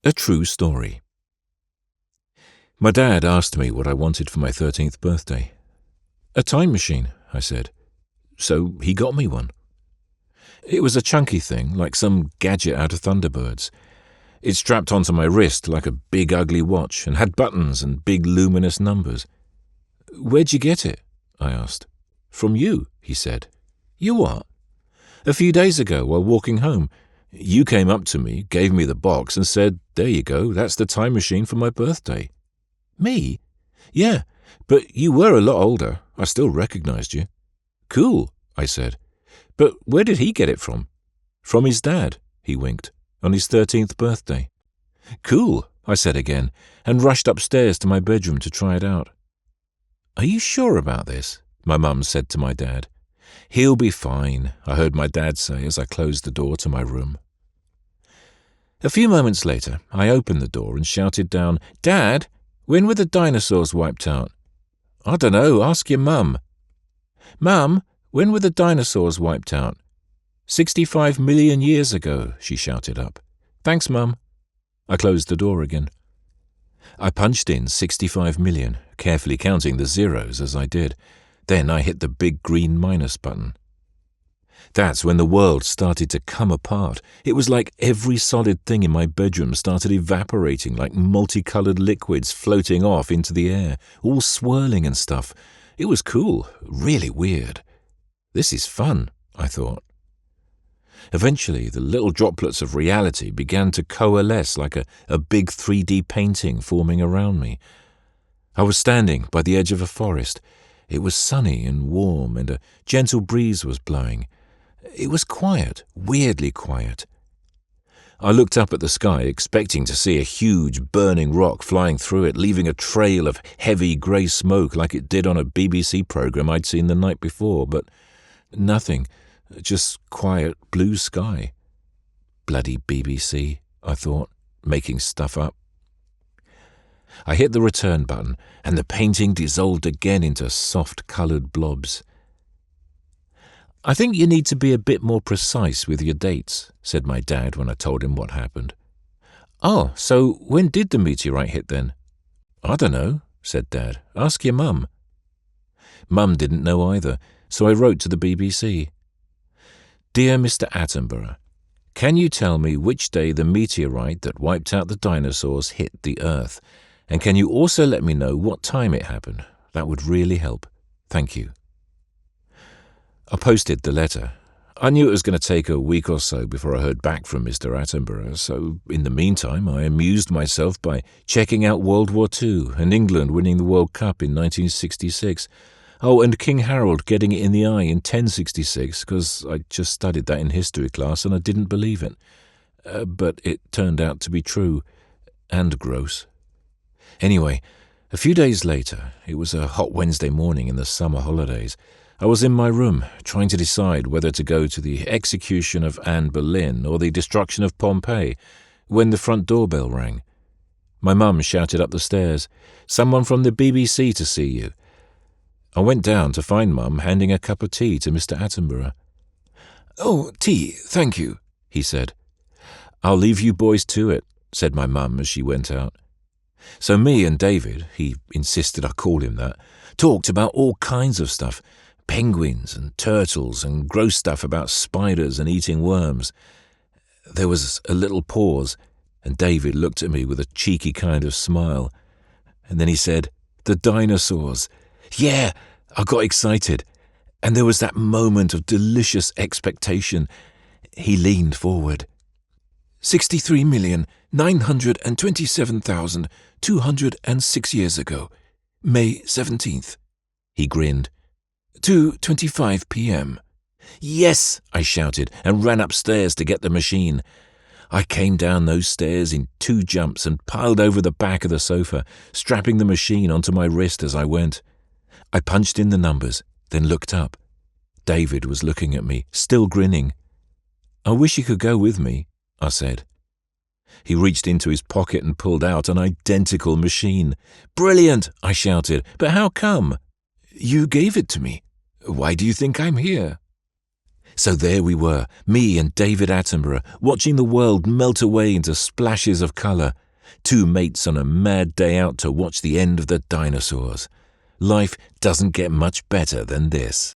A true story. My dad asked me what I wanted for my 13th birthday. A time machine, I said. So he got me one. It was a chunky thing, like some gadget out of Thunderbirds. It strapped onto my wrist like a big ugly watch and had buttons and big luminous numbers. "Where'd you get it?" I asked. "From you," he said. "You what?" "A few days ago while walking home. You came up to me, gave me the box and said, 'There you go, that's the time machine for my birthday.'" "Me?" "Yeah, but you were a lot older. I still recognized you." "Cool," I said. "But where did he get it from?" "From his dad," he winked, "on his 13th birthday." "Cool," I said again, and rushed upstairs to my bedroom to try it out. "Are you sure about this?" my mum said to my dad. "He'll be fine," I heard my dad say as I closed the door to my room. A few moments later, I opened the door and shouted down, "Dad, when were the dinosaurs wiped out?" "I dunno, ask your mum." "Mum, when were the dinosaurs wiped out?" 65 million years ago," she shouted up. "Thanks, Mum." I closed the door again. I punched in 65 million, carefully counting the zeros as I did. Then I hit the big green minus button. That's when the world started to come apart. It was like every solid thing in my bedroom started evaporating like multicolored liquids floating off into the air, all swirling and stuff. It was cool, really weird. This is fun, I thought. Eventually, the little droplets of reality began to coalesce like a big 3D painting forming around me. I was standing by the edge of a forest. It was sunny and warm, and a gentle breeze was blowing. It was quiet, weirdly quiet. I looked up at the sky, expecting to see a huge burning rock flying through it, leaving a trail of heavy grey smoke like it did on a BBC programme I'd seen the night before, but nothing, just quiet blue sky. Bloody BBC, I thought, making stuff up. I hit the return button, and the painting dissolved again into soft-coloured blobs. "I think you need to be a bit more precise with your dates," said my dad when I told him what happened. "Oh, so when did the meteorite hit then?" "I dunno," said Dad. "Ask your mum." Mum didn't know either, so I wrote to the BBC. "Dear Mr. Attenborough, can you tell me which day the meteorite that wiped out the dinosaurs hit the Earth? And can you also let me know what time it happened? That would really help. Thank you." I posted the letter. I knew it was going to take a week or so before I heard back from Mr. Attenborough, so in the meantime I amused myself by checking out World War II and England winning the World Cup in 1966. Oh, and King Harold getting it in the eye in 1066, because I just studied that in history class and I didn't believe it. But it turned out to be true, and gross. Anyway, a few days later, it was a hot Wednesday morning in the summer holidays. I was in my room, trying to decide whether to go to the execution of Anne Boleyn or the destruction of Pompeii, when the front doorbell rang. My mum shouted up the stairs, "Someone from the BBC to see you." I went down to find Mum handing a cup of tea to Mr. Attenborough. "Oh, tea, thank you," he said. "I'll leave you boys to it," said my mum as she went out. So me and David, he insisted I call him that, talked about all kinds of stuff, penguins and turtles and gross stuff about spiders and eating worms. There was a little pause, and David looked at me with a cheeky kind of smile. And then he said, "The dinosaurs." Yeah, I got excited, and there was that moment of delicious expectation. He leaned forward. 63,927,206 years ago, May 17th. He grinned. 2:25 p.m. "Yes!" I shouted and ran upstairs to get the machine. I came down those stairs in 2 jumps and piled over the back of the sofa, strapping the machine onto my wrist as I went. I punched in the numbers, then looked up. David was looking at me, still grinning. "I wish you could go with me," I said. He reached into his pocket and pulled out an identical machine. "Brilliant!" I shouted. "But how come?" "You gave it to me. Why do you think I'm here?" So there we were, me and David Attenborough, watching the world melt away into splashes of colour. Two mates on a mad day out to watch the end of the dinosaurs. Life doesn't get much better than this.